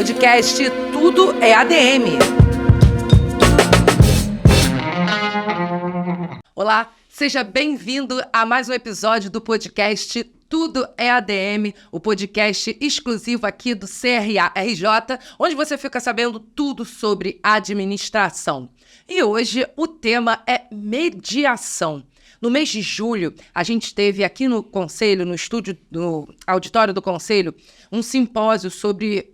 podcast Tudo é ADM. Olá, seja bem-vindo a mais um episódio do podcast Tudo é ADM, o podcast exclusivo aqui do CRA-RJ, onde você fica sabendo tudo sobre administração. E hoje o tema é mediação. No mês de julho, a gente teve aqui no Conselho, no estúdio, no auditório do Conselho, um simpósio sobre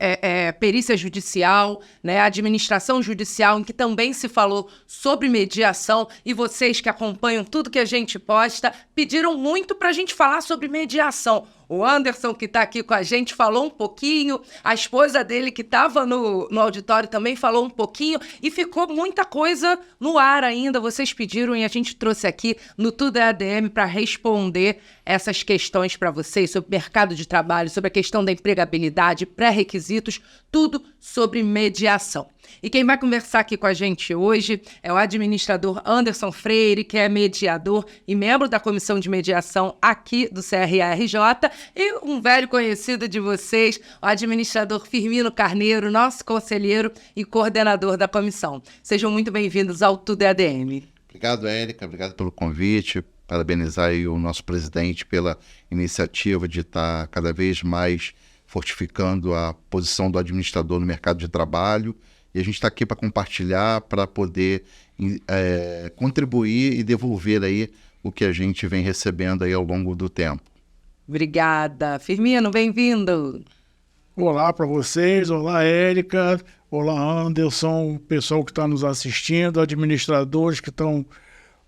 perícia judicial, né, administração judicial, em que também se falou sobre mediação. E vocês que acompanham tudo que a gente posta pediram muito para a gente falar sobre mediação. O Anderson, que está aqui com a gente, falou um pouquinho. A esposa dele, que estava no auditório, também falou um pouquinho. E ficou muita coisa no ar ainda. Vocês pediram e a gente trouxe aqui no Tudo é ADM para responder essas questões para vocês sobre mercado de trabalho, sobre a questão da empregabilidade, pré-requisitos, tudo sobre mediação. E quem vai conversar aqui com a gente hoje é o administrador Anderson Freire, que é mediador e membro da comissão de mediação aqui do CRA-RJ, e um velho conhecido de vocês, o administrador Firmino Carneiro, nosso conselheiro e coordenador da comissão. Sejam muito bem-vindos ao Tudo é ADM. Obrigado, Érica. Obrigado pelo convite. Parabenizar aí o nosso presidente pela iniciativa de estar cada vez mais fortificando a posição do administrador no mercado de trabalho. E a gente está aqui para compartilhar, para poder contribuir e devolver aí o que a gente vem recebendo aí ao longo do tempo. Obrigada. Firmino, bem-vindo. Olá para vocês, olá Érica, olá Anderson, pessoal que está nos assistindo, administradores que estão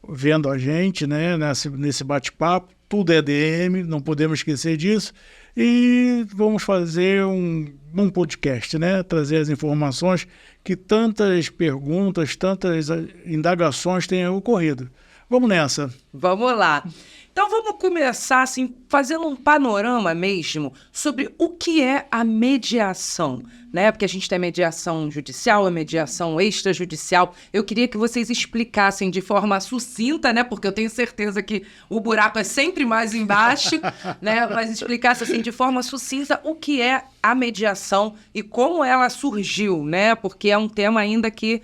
vendo a gente, né, nesse bate-papo. Tudo é ADM, não podemos esquecer disso. E vamos fazer um podcast, né? Trazer as informações que tantas perguntas, tantas indagações tenham ocorrido. Vamos nessa. Vamos lá. Então vamos começar assim, fazendo um panorama mesmo sobre o que é a mediação, né? Porque a gente tem mediação judicial, a mediação extrajudicial. Eu queria que vocês explicassem de forma sucinta, né? Porque eu tenho certeza que o buraco é sempre mais embaixo, né? Mas explicasse assim de forma sucinta o que é a mediação e como ela surgiu, né? Porque é um tema ainda que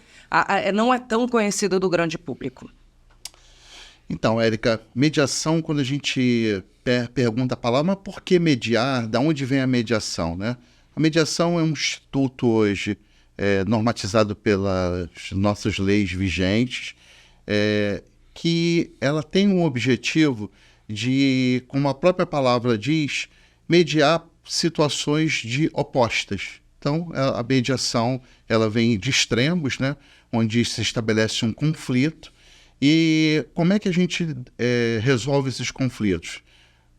não é tão conhecido do grande público. Então, Érica, mediação, quando a gente pergunta a palavra, mas por que mediar? Da onde vem a mediação, né? A mediação é um instituto hoje normatizado pelas nossas leis vigentes, que ela tem um objetivo de, como a própria palavra diz, mediar situações de opostas. Então, a mediação ela vem de extremos, né? Onde se estabelece um conflito. E como é que a gente resolve esses conflitos?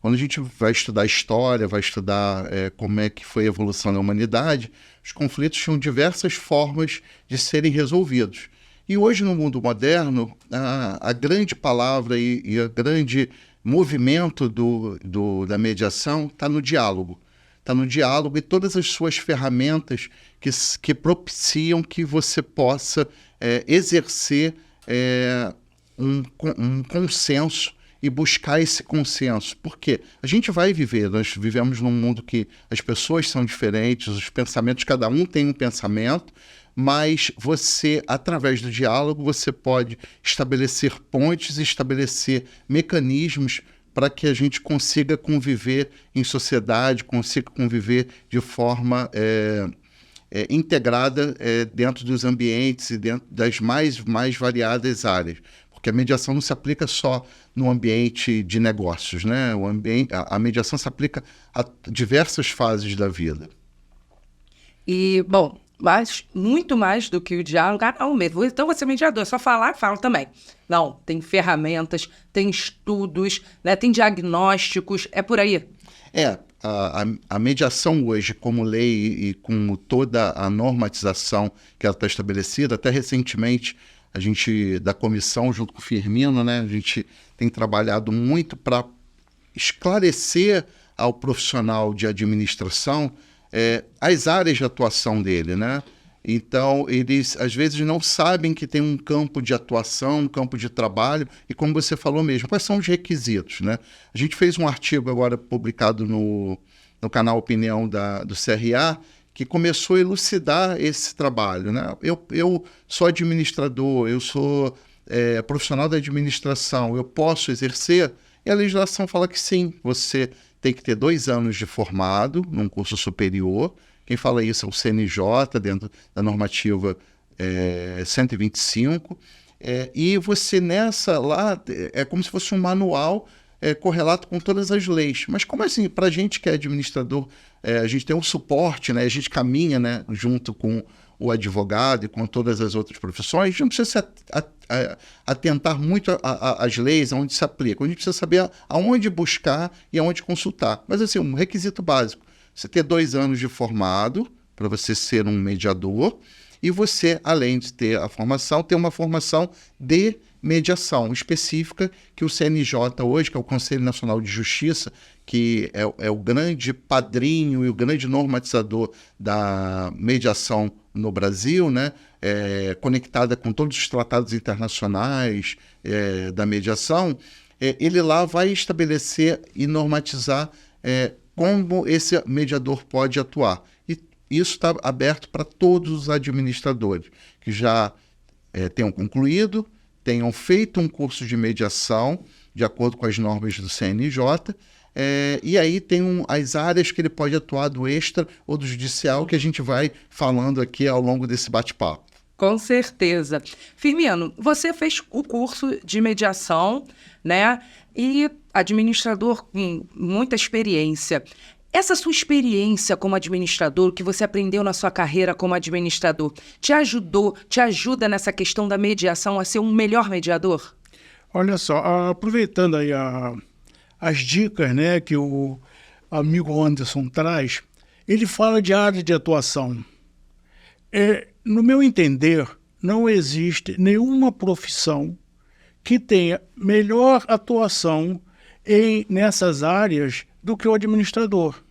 Quando a gente vai estudar história, vai estudar como é que foi a evolução da humanidade, os conflitos tinham diversas formas de serem resolvidos. E hoje, no mundo moderno, a grande palavra e o grande movimento da mediação está no diálogo. Está no diálogo e todas as suas ferramentas que propiciam que você possa exercer um consenso e buscar esse consenso. Por quê? A gente vai viver, nós vivemos num mundo que as pessoas são diferentes, os pensamentos, cada um tem um pensamento, mas você, através do diálogo, você pode estabelecer pontes, estabelecer mecanismos para que a gente consiga conviver em sociedade, consiga conviver de forma integrada dentro dos ambientes e dentro das mais variadas áreas. Porque a mediação não se aplica só no ambiente de negócios, né? A mediação se aplica a diversas fases da vida. E, bom, mas muito mais do que o diálogo, não mesmo. Então você é mediador, é só falar, fala também. Não, tem ferramentas, tem estudos, né? Tem diagnósticos, é por aí. A mediação hoje, como lei e com toda a normatização que ela está estabelecida, até recentemente a gente, da comissão, junto com o Firmino, né, a gente tem trabalhado muito para esclarecer ao profissional de administração as áreas de atuação dele, né? Então, eles às vezes não sabem que tem um campo de atuação, um campo de trabalho, e como você falou mesmo, quais são os requisitos, né? A gente fez um artigo agora publicado no canal Opinião do CRA, que começou a elucidar esse trabalho, né? Eu sou administrador, eu sou profissional da administração, eu posso exercer? E a legislação fala que sim, você tem que ter 2 anos de formado num curso superior. Quem fala isso é o CNJ, dentro da normativa 125. E você lá, é como se fosse um manual correlato com todas as leis. Mas como assim, para a gente que é administrador, a gente tem um suporte, né? A gente caminha, né, junto com o advogado e com todas as outras profissões, a gente não precisa se atentar muito às leis, aonde se aplica. A gente precisa saber aonde buscar e aonde consultar. Mas assim, um requisito básico, você ter 2 anos de formado para você ser um mediador, e você, além de ter a formação, ter uma formação de mediação específica que o CNJ hoje, que é o Conselho Nacional de Justiça, que é o grande padrinho e o grande normatizador da mediação no Brasil, né? Conectada com todos os tratados internacionais da mediação, ele lá vai estabelecer e normatizar como esse mediador pode atuar. E isso está aberto para todos os administradores que já tenham concluído, tenham feito um curso de mediação, de acordo com as normas do CNJ, e aí tem as áreas que ele pode atuar do extra ou do judicial, que a gente vai falando aqui ao longo desse bate-papo. Com certeza. Firmino, você fez o curso de mediação, né? E administrador com muita experiência. Essa sua experiência como administrador, o que você aprendeu na sua carreira como administrador, te ajuda nessa questão da mediação a ser um melhor mediador? Olha só, aproveitando aí as dicas, né, que o amigo Anderson traz, ele fala de área de atuação. No meu entender, não existe nenhuma profissão que tenha melhor atuação nessas áreas do que o administrador.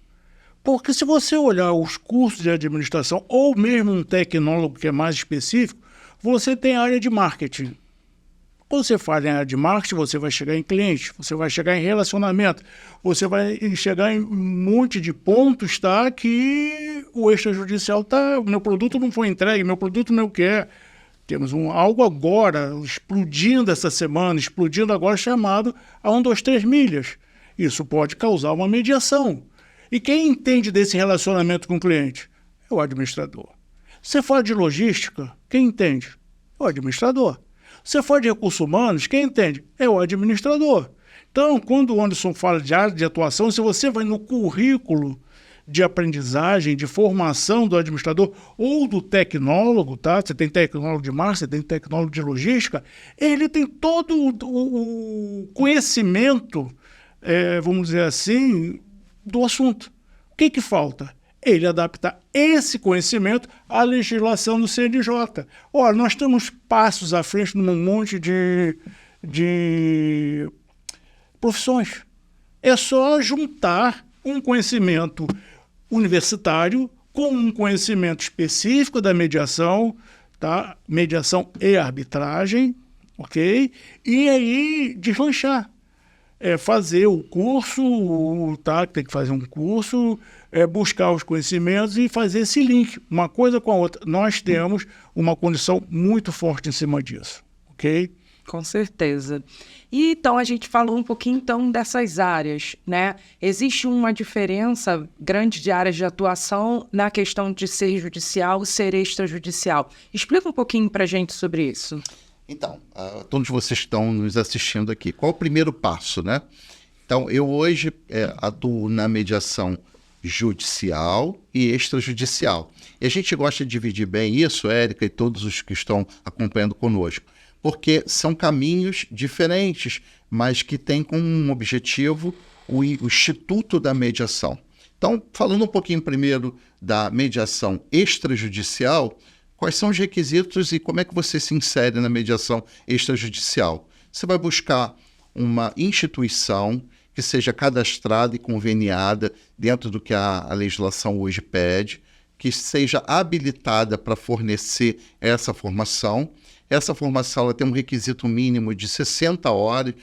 Porque se você olhar os cursos de administração, ou mesmo um tecnólogo que é mais específico, você tem a área de marketing. Quando você fala em área de marketing, você vai chegar em cliente, você vai chegar em relacionamento, você vai chegar em um monte de pontos, tá, que o extrajudicial meu produto não foi entregue, meu produto não quer. Temos algo agora, explodindo essa semana, explodindo agora, chamado a 123 milhas. Isso pode causar uma mediação. E quem entende desse relacionamento com o cliente? É o administrador. Você fala de logística, quem entende? É o administrador. Você fala de recursos humanos, quem entende? É o administrador. Então, quando o Anderson fala de área de atuação, se você vai no currículo de aprendizagem, de formação do administrador ou do tecnólogo, tá? Você tem tecnólogo de marketing, você tem tecnólogo de logística, ele tem todo o conhecimento, vamos dizer assim, do assunto. O que falta? Ele adaptar esse conhecimento à legislação do CNJ. Olha, nós temos passos à frente num monte de profissões. É só juntar um conhecimento universitário com um conhecimento específico da mediação, tá? Mediação e arbitragem, ok? E aí deslanchar. Fazer o curso, tá? Tem que fazer um curso, buscar os conhecimentos e fazer esse link, uma coisa com a outra. Nós temos uma condição muito forte em cima disso, ok? Com certeza. E então a gente falou um pouquinho então dessas áreas, né? Existe uma diferença grande de áreas de atuação na questão de ser judicial, ser extrajudicial. Explica um pouquinho para a gente sobre isso. Então, todos vocês que estão nos assistindo aqui, qual é o primeiro passo, né? Então, eu hoje atuo na mediação judicial e extrajudicial. E a gente gosta de dividir bem isso, Érica e todos os que estão acompanhando conosco, porque são caminhos diferentes, mas que têm como objetivo o Instituto da Mediação. Então, falando um pouquinho primeiro da mediação extrajudicial, quais são os requisitos e como é que você se insere na mediação extrajudicial? Você vai buscar uma instituição que seja cadastrada e conveniada dentro do que a legislação hoje pede, que seja habilitada para fornecer essa formação. Essa formação ela tem um requisito mínimo de 60 horas.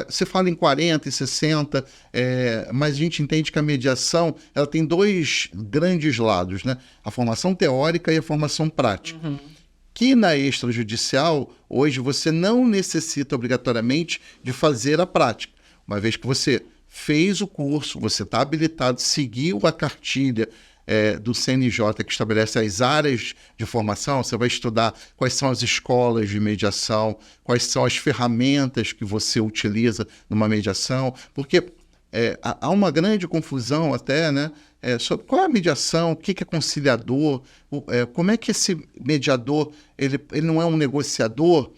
Você fala em 40 e 60, mas a gente entende que a mediação ela tem dois grandes lados, né? A formação teórica e a formação prática. Que na extrajudicial, hoje, você não necessita obrigatoriamente de fazer a prática. Uma vez que você fez o curso, você está habilitado, seguiu a cartilha do CNJ que estabelece as áreas de formação, você vai estudar quais são as escolas de mediação, quais são as ferramentas que você utiliza numa mediação, porque há uma grande confusão até, né, sobre qual é a mediação, o que é conciliador, como é que esse mediador, ele não é um negociador,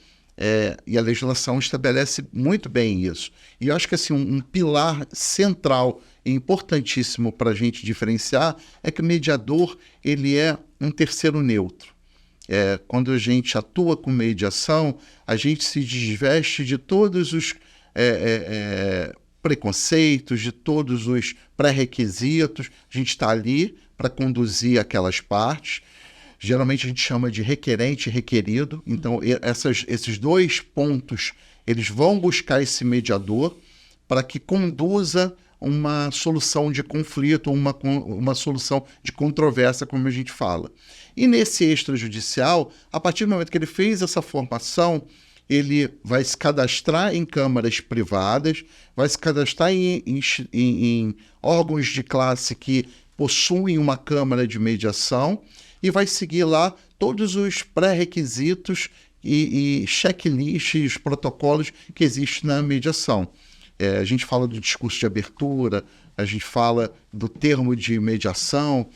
e a legislação estabelece muito bem isso. E eu acho que assim, um pilar central e importantíssimo para a gente diferenciar é que o mediador ele é um terceiro neutro. Quando a gente atua com mediação, a gente se desveste de todos os preconceitos, de todos os pré-requisitos. A gente está ali para conduzir aquelas partes. Geralmente a gente chama de requerente e requerido. Então, esses dois pontos, eles vão buscar esse mediador para que conduza uma solução de conflito, uma solução de controvérsia, como a gente fala. E nesse extrajudicial, a partir do momento que ele fez essa formação, ele vai se cadastrar em câmaras privadas, vai se cadastrar em órgãos de classe que possuem uma câmara de mediação e vai seguir lá todos os pré-requisitos e checklists, protocolos que existem na mediação. A gente fala do discurso de abertura, a gente fala do termo de mediação,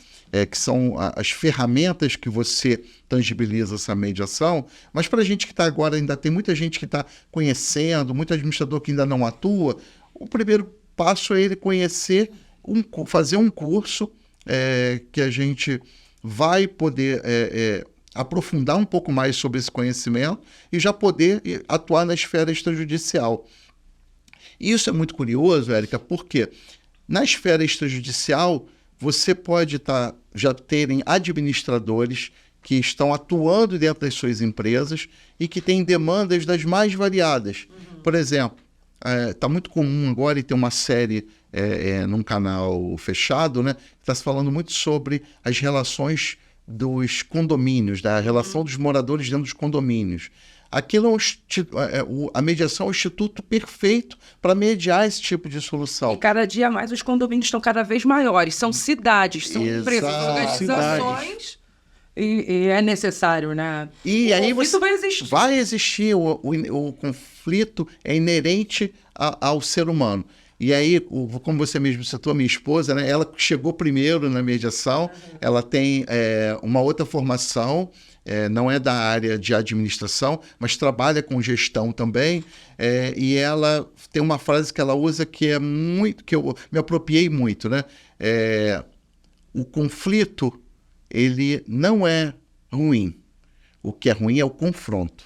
que são as ferramentas que você tangibiliza essa mediação, mas para a gente que está agora, ainda tem muita gente que está conhecendo, muito administrador que ainda não atua, o primeiro passo é ele conhecer, fazer um curso que a gente vai poder aprofundar um pouco mais sobre esse conhecimento e já poder atuar na esfera extrajudicial. Isso é muito curioso, Érica, porque na esfera extrajudicial você pode já terem administradores que estão atuando dentro das suas empresas e que têm demandas das mais variadas. Por exemplo, está muito comum agora e tem uma série num canal fechado, né? Está se falando muito sobre as relações dos condomínios, da relação dos moradores dentro dos condomínios. Aquilo a mediação é o instituto perfeito para mediar esse tipo de solução. E cada dia mais os condomínios estão cada vez maiores. São cidades, são empresas, organizações. E é necessário, né? E aí isso vai existir. Vai existir. O conflito é inerente ao ser humano. E aí, como você mesmo citou, a minha esposa, né, ela chegou primeiro na mediação, ela tem uma outra formação, não é da área de administração, mas trabalha com gestão também, e ela tem uma frase que ela usa que é muito, que eu me apropriei muito, né? O conflito, ele não é ruim. O que é ruim é o confronto.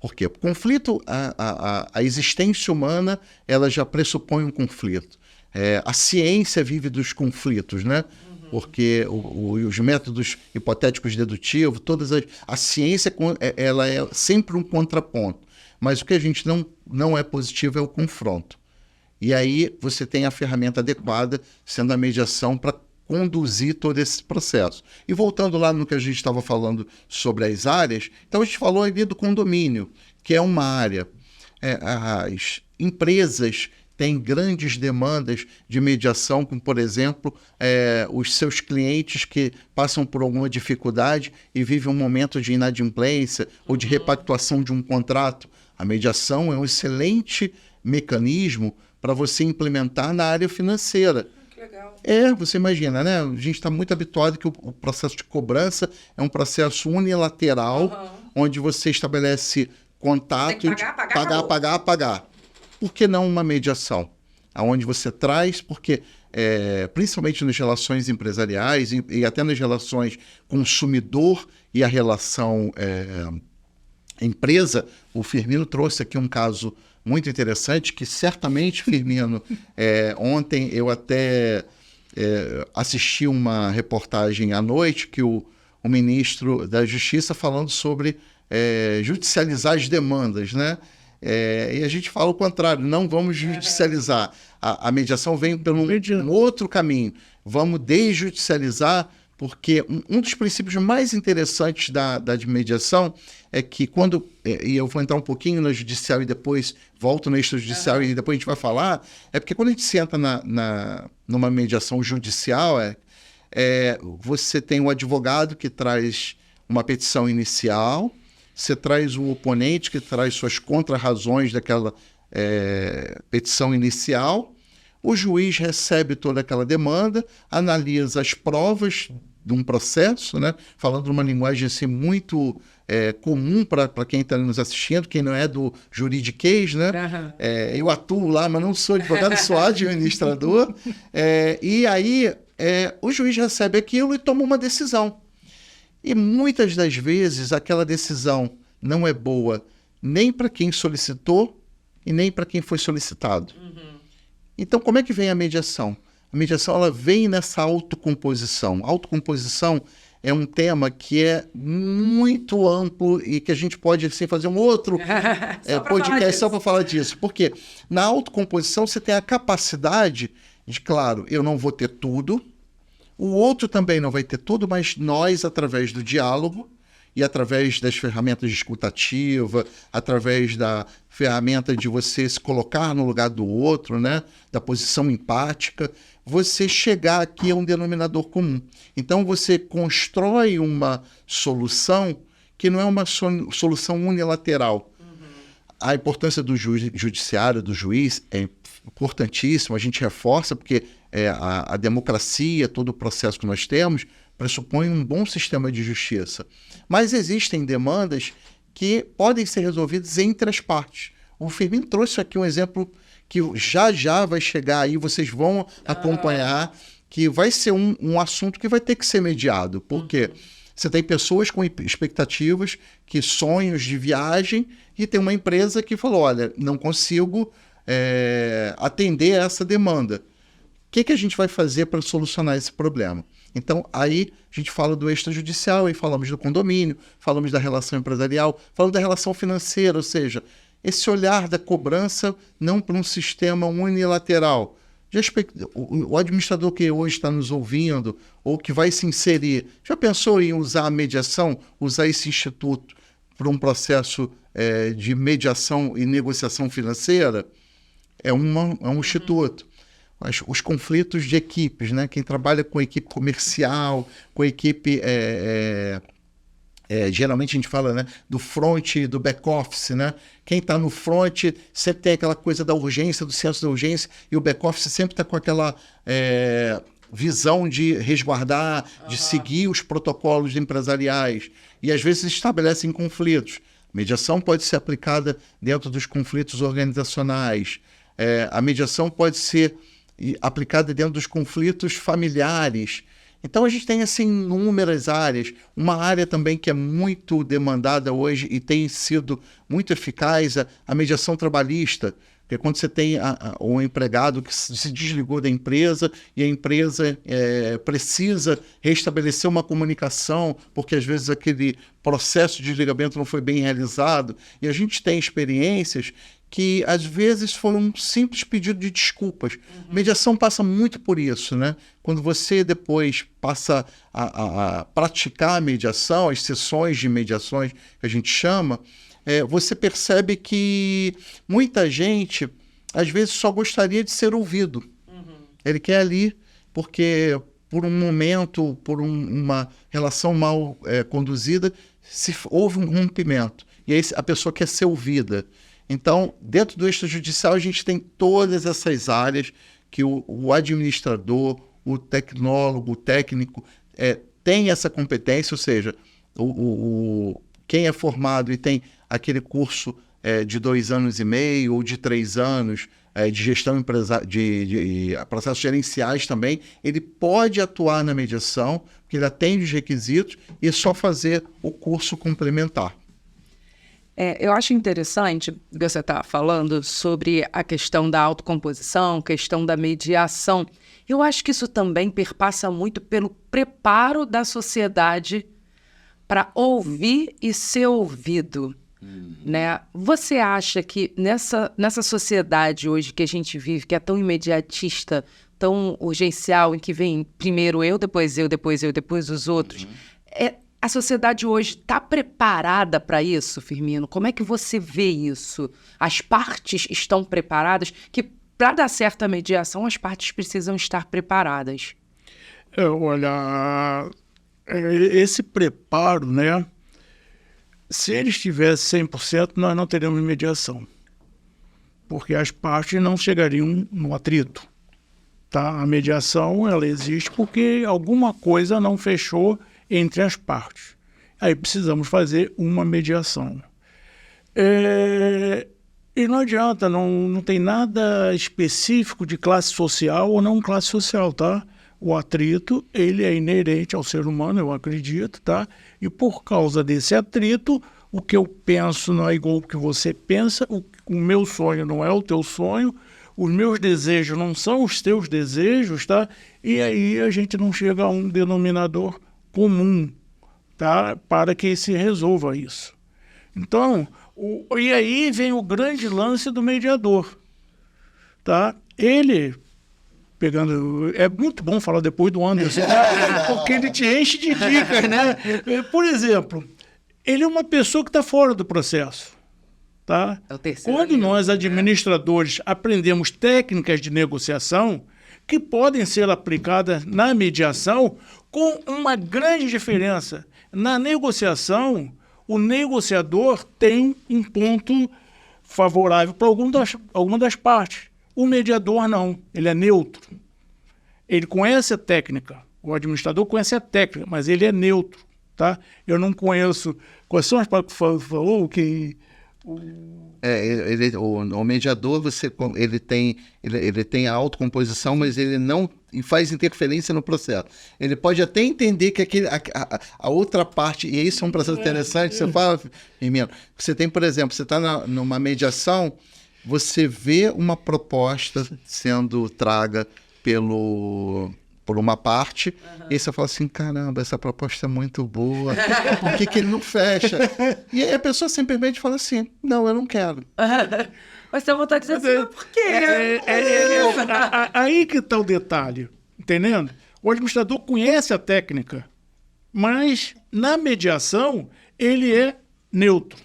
Por quê? O conflito, a existência humana, ela já pressupõe um conflito. A ciência vive dos conflitos, né? Porque os métodos hipotéticos dedutivos, a ciência ela é sempre um contraponto. Mas o que a gente não é positivo é o confronto. E aí você tem a ferramenta adequada, sendo a mediação para conduzir todo esse processo. E voltando lá no que a gente estava falando sobre as áreas, então a gente falou ali do condomínio, que é uma área. As empresas têm grandes demandas de mediação, como, por exemplo, os seus clientes que passam por alguma dificuldade e vivem um momento de inadimplência ou de repactuação de um contrato. A mediação é um excelente mecanismo para você implementar na área financeira. Legal. Você imagina, né? A gente está muito habituado que o processo de cobrança é um processo unilateral, onde você estabelece contato. Tem que pagar. Por que não uma mediação? Onde você traz, porque principalmente nas relações empresariais e até nas relações consumidor e a relação empresa, o Firmino trouxe aqui um caso muito interessante, que certamente, Firmino, ontem eu até assisti uma reportagem à noite que o ministro da Justiça falando sobre judicializar as demandas, né? E a gente fala o contrário, não vamos judicializar. A mediação vem por um outro caminho. Vamos desjudicializar, porque um dos princípios mais interessantes da mediação é que quando... E eu vou entrar um pouquinho na judicial e depois volto na extrajudicial e depois a gente vai falar, é porque quando a gente senta numa mediação judicial, você tem um advogado que traz uma petição inicial, você traz o oponente que traz suas contrarrazões daquela petição inicial, o juiz recebe toda aquela demanda, analisa as provas de um processo, né? Falando uma linguagem assim, muito comum para quem está nos assistindo, quem não é do juridiquês, né? Eu atuo lá, mas não sou advogado, sou administrador. E aí o juiz recebe aquilo e toma uma decisão. E muitas das vezes aquela decisão não é boa nem para quem solicitou e nem para quem foi solicitado. Então, como é que vem a mediação? A mediação ela vem nessa autocomposição. Autocomposição é um tema que é muito amplo e que a gente pode assim, fazer um outro podcast só para falar disso. Porque na autocomposição você tem a capacidade de, claro, eu não vou ter tudo, o outro também não vai ter tudo, mas nós, através do diálogo e através das ferramentas de escuta ativa, através da ferramenta de você se colocar no lugar do outro, né? Da posição empática, você chegar aqui a um denominador comum. Então, você constrói uma solução que não é uma solução unilateral. A importância do judiciário, do juiz, é importantíssima, a gente reforça, porque a democracia, todo o processo que nós temos, pressupõe um bom sistema de justiça. Mas existem demandas que podem ser resolvidas entre as partes. O Firmino trouxe aqui um exemplo que já vai chegar aí, vocês vão acompanhar, que vai ser um assunto que vai ter que ser mediado. Por quê? Você tem pessoas com expectativas, que sonhos de viagem, e tem uma empresa que falou, olha, não consigo atender essa demanda. O que a gente vai fazer para solucionar esse problema? Então, aí a gente fala do extrajudicial, aí falamos do condomínio, falamos da relação empresarial, falamos da relação financeira, ou seja, esse olhar da cobrança não para um sistema unilateral. O administrador que hoje está nos ouvindo ou que vai se inserir, já pensou em usar a mediação, usar esse instituto para um processo de mediação e negociação financeira? É um instituto. Os conflitos de equipes, né? Quem trabalha com equipe comercial, com equipe... geralmente a gente fala, né, do front e do back-office, né? Quem está no front sempre tem aquela coisa da urgência, do senso da urgência, e o back-office sempre está com aquela visão de resguardar, de seguir os protocolos empresariais. E às vezes estabelecem conflitos. Mediação pode ser aplicada dentro dos conflitos organizacionais. A mediação pode ser aplicada dentro dos conflitos familiares. Então a gente tem assim inúmeras áreas. Uma área também que é muito demandada hoje e tem sido muito eficaz, a mediação trabalhista, que é quando você tem um empregado que se desligou da empresa e a empresa precisa restabelecer uma comunicação, porque às vezes aquele processo de desligamento não foi bem realizado. E a gente tem experiências que às vezes foi um simples pedido de desculpas. Mediação passa muito por isso, né? Quando você depois passa a praticar a mediação, as sessões de mediações que a gente chama, você percebe que muita gente, às vezes, só gostaria de ser ouvido. Ele quer ali, porque por um momento, por uma relação mal conduzida, houve um rompimento. E aí a pessoa quer ser ouvida. Então, dentro do extrajudicial, a gente tem todas essas áreas que o administrador, o tecnólogo, o técnico tem essa competência, ou seja, quem é formado e tem aquele curso de 2 anos e meio ou de 3 anos de gestão de processos gerenciais também, ele pode atuar na mediação, porque ele atende os requisitos e só fazer o curso complementar. Eu acho interessante o que você está falando sobre a questão da autocomposição, questão da mediação. Eu acho que isso também perpassa muito pelo preparo da sociedade para ouvir e ser ouvido. Né? Você acha que nessa sociedade hoje que a gente vive, que é tão imediatista, tão urgencial, em que vem primeiro eu, depois eu, depois eu, depois os outros, a sociedade hoje está preparada para isso, Firmino? Como é que você vê isso? As partes estão preparadas? Que para dar certa mediação, as partes precisam estar preparadas. Olha, esse preparo, né? Se ele estivesse 100%, nós não teríamos mediação, porque as partes não chegariam no atrito. Tá? A mediação ela existe porque alguma coisa não fechou entre as partes. Aí precisamos fazer uma mediação. E não adianta, não tem nada específico de classe social ou não classe social, tá? O atrito, ele é inerente ao ser humano, eu acredito, tá? E por causa desse atrito, o que eu penso não é igual ao que você pensa, o meu sonho não é o teu sonho, os meus desejos não são os teus desejos, tá? E aí a gente não chega a um denominador comum, tá? Para que se resolva isso. Então, e aí vem o grande lance do mediador, tá? Ele... É muito bom falar depois do Anderson, porque ele te enche de dicas, né? Por exemplo, ele é uma pessoa que está fora do processo. Tá? É o terceiro Quando nós, administradores, aprendemos técnicas de negociação que podem ser aplicadas na mediação com uma grande diferença. Na negociação, o negociador tem um ponto favorável para alguma das partes. O mediador não, ele é neutro. Ele conhece a técnica, o administrador conhece a técnica, mas ele é neutro, tá? Eu não conheço quais são as palavras que você falou, que... O mediador, ele tem a autocomposição, mas ele não faz interferência no processo. Ele pode até entender que a outra parte, e isso é um processo interessante, você fala, Firmino, você tem, por exemplo, você está numa mediação, você vê uma proposta sendo traga por uma parte, e aí você fala assim, caramba, essa proposta é muito boa, por que ele não fecha? E aí a pessoa simplesmente fala assim, não, eu não quero. Mas você tem vontade de dizer assim, por quê? Aí que está o detalhe, entendendo? O administrador conhece a técnica, mas na mediação ele é neutro.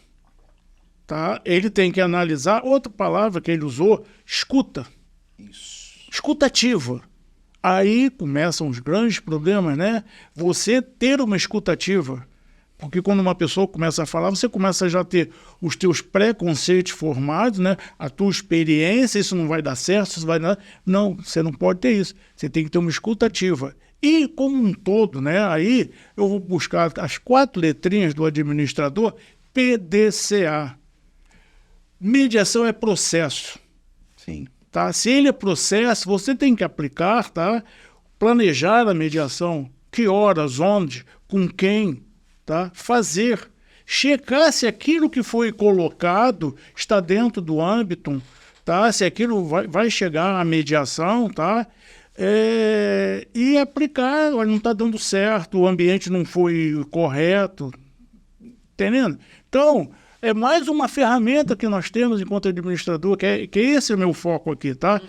Tá? Ele tem que analisar, outra palavra que ele usou, escuta. Isso. Escutativa. Aí começam os grandes problemas, né? Você ter uma escutativa. Porque quando uma pessoa começa a falar, você começa a já ter os teus preconceitos formados, né? A tua experiência, isso não vai dar certo, isso vai dar... Não, você não pode ter isso. Você tem que ter uma escutativa. E como um todo, né? Aí eu vou buscar as 4 letrinhas do administrador, PDCA. Mediação é processo. Sim. Tá? Se ele é processo, você tem que aplicar, tá? Planejar a mediação, que horas, onde, com quem, tá? Fazer, checar se aquilo que foi colocado está dentro do âmbito, tá? Se aquilo vai chegar à mediação, tá? E aplicar, olha, não está dando certo, o ambiente não foi correto, entendendo? Então, é mais uma ferramenta que nós temos enquanto administrador, que esse é o meu foco aqui, tá?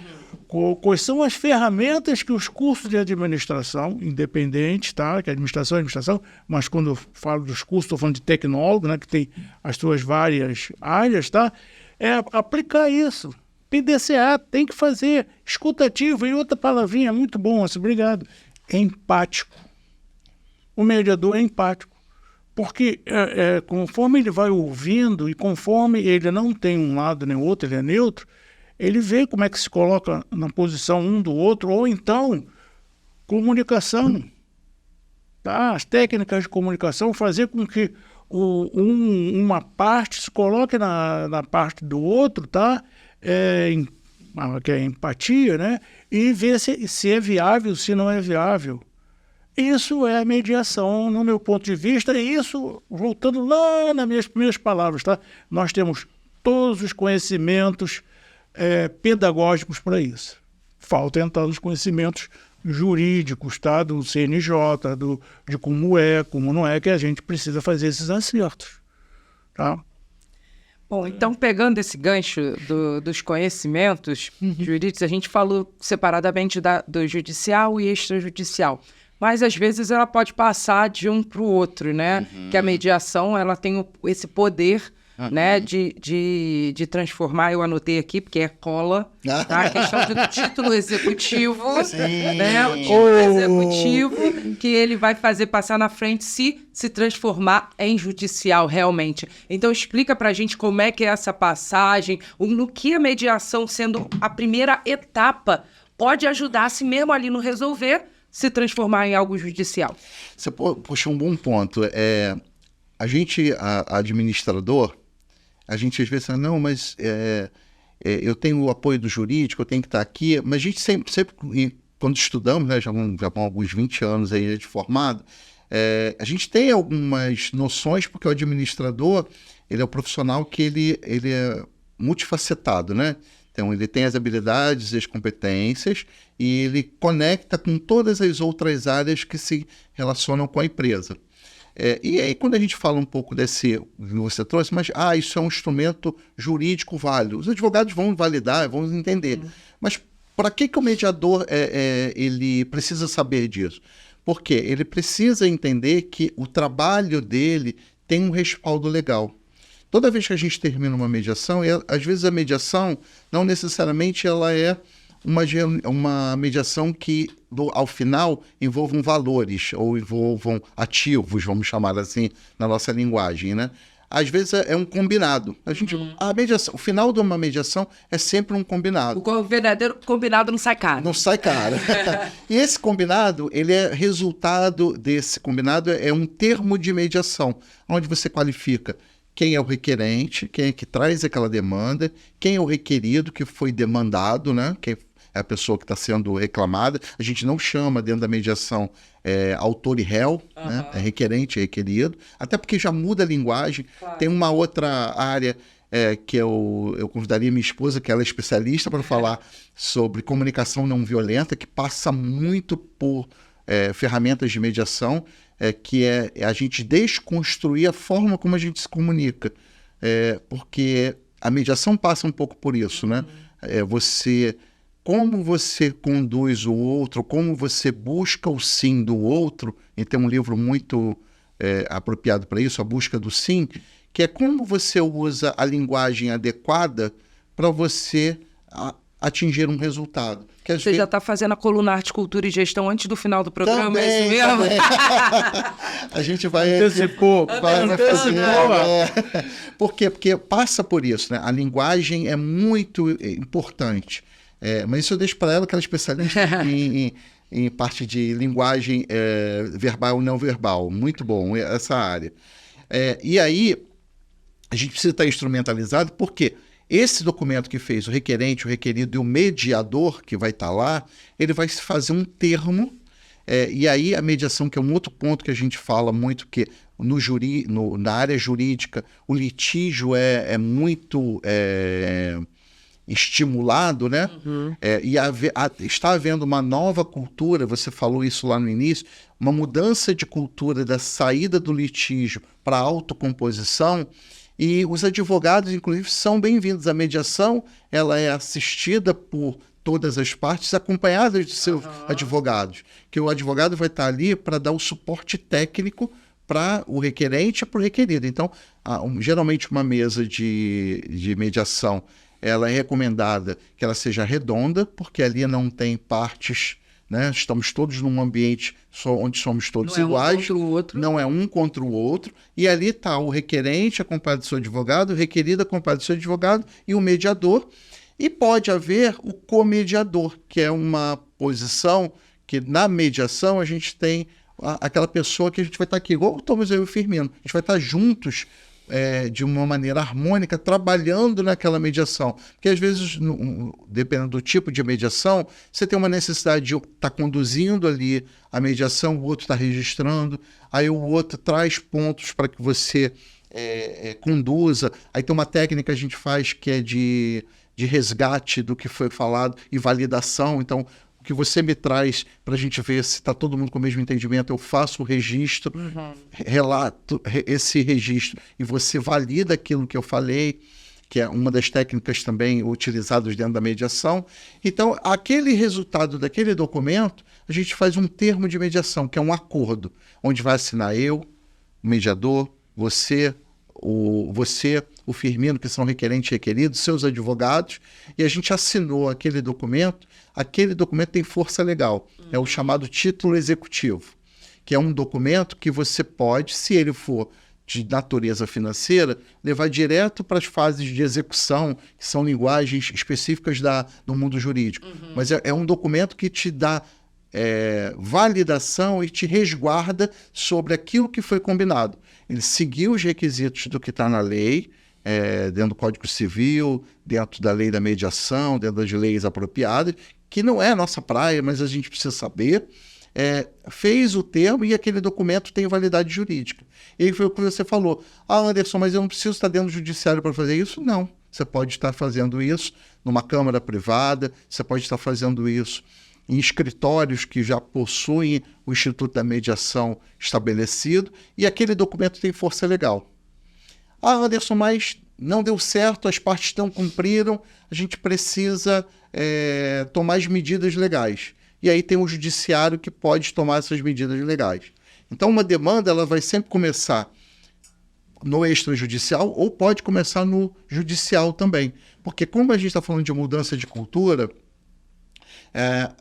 Quais são as ferramentas que os cursos de administração, independente, tá? Que administração é administração, mas quando eu falo dos cursos, estou falando de tecnólogo, né? Que tem as suas várias áreas, tá? É aplicar isso. PDCA, tem que fazer. Escutativo, e outra palavrinha muito bom, obrigado. Empático. O mediador é empático. Porque conforme ele vai ouvindo e conforme ele não tem um lado nem outro, ele é neutro, ele vê como é que se coloca na posição um do outro, ou então comunicação. Tá? As técnicas de comunicação, fazer com que uma parte se coloque na parte do outro, tá? Que é empatia, né? E ver se é viável, se não é viável. Isso é mediação, no meu ponto de vista, e isso, voltando lá nas minhas primeiras palavras, tá? Nós temos todos os conhecimentos pedagógicos para isso. Falta entrar nos conhecimentos jurídicos, tá? Do CNJ, de como é, como não é, que a gente precisa fazer esses acertos, tá? Bom, então pegando esse gancho dos conhecimentos jurídicos, a gente falou separadamente do judicial e extrajudicial, mas às vezes ela pode passar de um para o outro, né? Que a mediação ela tem esse poder, né, de transformar, eu anotei aqui, porque é cola, tá? A questão do título executivo, né? O título executivo que ele vai fazer passar na frente se transformar em judicial, realmente. Então, explica pra gente como é que é essa passagem, no que a mediação, sendo a primeira etapa, pode ajudar, se mesmo ali não resolver, se transformar em algo judicial. Você puxa um bom ponto. A gente, administrador, a gente às vezes fala, não, mas eu tenho o apoio do jurídico, eu tenho que estar aqui, mas a gente sempre quando estudamos, né, já vão alguns 20 anos aí de formado, a gente tem algumas noções, porque o administrador, ele é um profissional que ele é multifacetado, né? Então, ele tem as habilidades e as competências e ele conecta com todas as outras áreas que se relacionam com a empresa. E aí, quando a gente fala um pouco desse, você trouxe, mas isso é um instrumento jurídico válido. Os advogados vão validar, vão entender. Mas para que o mediador ele precisa saber disso? Porque ele precisa entender que o trabalho dele tem um respaldo legal. Toda vez que a gente termina uma mediação, às vezes a mediação não necessariamente ela é uma mediação que, ao final, envolvam valores ou envolvam ativos, vamos chamar assim, na nossa linguagem, né? Às vezes é um combinado. A mediação, o final de uma mediação é sempre um combinado. O verdadeiro combinado não sai caro. Não sai caro. E esse combinado, ele é resultado desse combinado, é um termo de mediação, onde você qualifica quem é o requerente, quem é que traz aquela demanda, quem é o requerido que foi demandado, né? Quem é a pessoa que está sendo reclamada. A gente não chama dentro da mediação autor e réu, né? É requerente e requerido, até porque já muda a linguagem. Claro. Tem uma outra área que eu convidaria minha esposa, que ela é especialista, para falar sobre comunicação não violenta, que passa muito por ferramentas de mediação, que é a gente desconstruir a forma como a gente se comunica, porque a mediação passa um pouco por isso, né? Como você conduz o outro, como você busca o sim do outro, e tem um livro muito apropriado para isso, A Busca do Sim, que é como você usa a linguagem adequada para você atingir um resultado. Você já está fazendo a coluna Arte, Cultura e Gestão antes do final do programa, também, é isso mesmo? A gente vai fazer. Por quê? Porque passa por isso, né? A linguagem é muito importante. Mas isso eu deixo para ela, que ela é especialista em parte de linguagem verbal e não verbal. Muito bom essa área. E aí, a gente precisa estar instrumentalizado, porque esse documento que fez o requerente, o requerido e o mediador, que vai estar lá, ele vai fazer um termo, e aí a mediação, que é um outro ponto que a gente fala muito, que na área jurídica, o litígio é muito estimulado, né? E está havendo uma nova cultura, você falou isso lá no início, uma mudança de cultura da saída do litígio para a autocomposição. E os advogados, inclusive, são bem-vindos. A mediação ela é assistida por todas as partes, acompanhadas de seus advogados, que o advogado vai estar ali para dar o suporte técnico para o requerente e para o requerido. Então, geralmente uma mesa de mediação, ela é recomendada que ela seja redonda, porque ali não tem partes, né? Estamos todos num ambiente onde somos todos iguais, não é um contra o outro, e ali está o requerente acompanhado do seu advogado, o requerido acompanhado do seu advogado e o mediador, e pode haver o comediador, que é uma posição que na mediação a gente tem aquela pessoa que a gente vai estar aqui, igual o Thomas e eu e o Firmino, a gente vai estar juntos de uma maneira harmônica, trabalhando naquela mediação. Porque, às vezes, dependendo do tipo de mediação, você tem uma necessidade de estar conduzindo ali a mediação, o outro está registrando, aí o outro traz pontos para que você conduza. Aí tem uma técnica que a gente faz que é de resgate do que foi falado e validação. Então, o que você me traz para a gente ver se está todo mundo com o mesmo entendimento, eu faço o registro, relato esse registro, e você valida aquilo que eu falei, que é uma das técnicas também utilizadas dentro da mediação. Então, aquele resultado daquele documento, a gente faz um termo de mediação, que é um acordo, onde vai assinar eu, o mediador, você, o Firmino, que são requerentes e requeridos, seus advogados, e a gente assinou aquele documento tem força legal, é o chamado título executivo, que é um documento que você pode, se ele for de natureza financeira, levar direto para as fases de execução, que são linguagens específicas do mundo jurídico. Mas é um documento que te dá validação e te resguarda sobre aquilo que foi combinado. Ele seguiu os requisitos do que está na lei, dentro do Código Civil, dentro da lei da mediação, dentro das leis apropriadas, que não é a nossa praia, mas a gente precisa saber. Fez o termo e aquele documento tem validade jurídica. E foi o que você falou. Anderson, mas eu não preciso estar dentro do judiciário para fazer isso? Não. Você pode estar fazendo isso numa câmara privada, você pode estar fazendo isso em escritórios que já possuem o Instituto da Mediação estabelecido, e aquele documento tem força legal. Anderson, mas não deu certo, as partes não cumpriram, a gente precisa tomar as medidas legais. E aí tem o judiciário que pode tomar essas medidas legais. Então, uma demanda ela vai sempre começar no extrajudicial ou pode começar no judicial também. Porque como a gente está falando de mudança de cultura,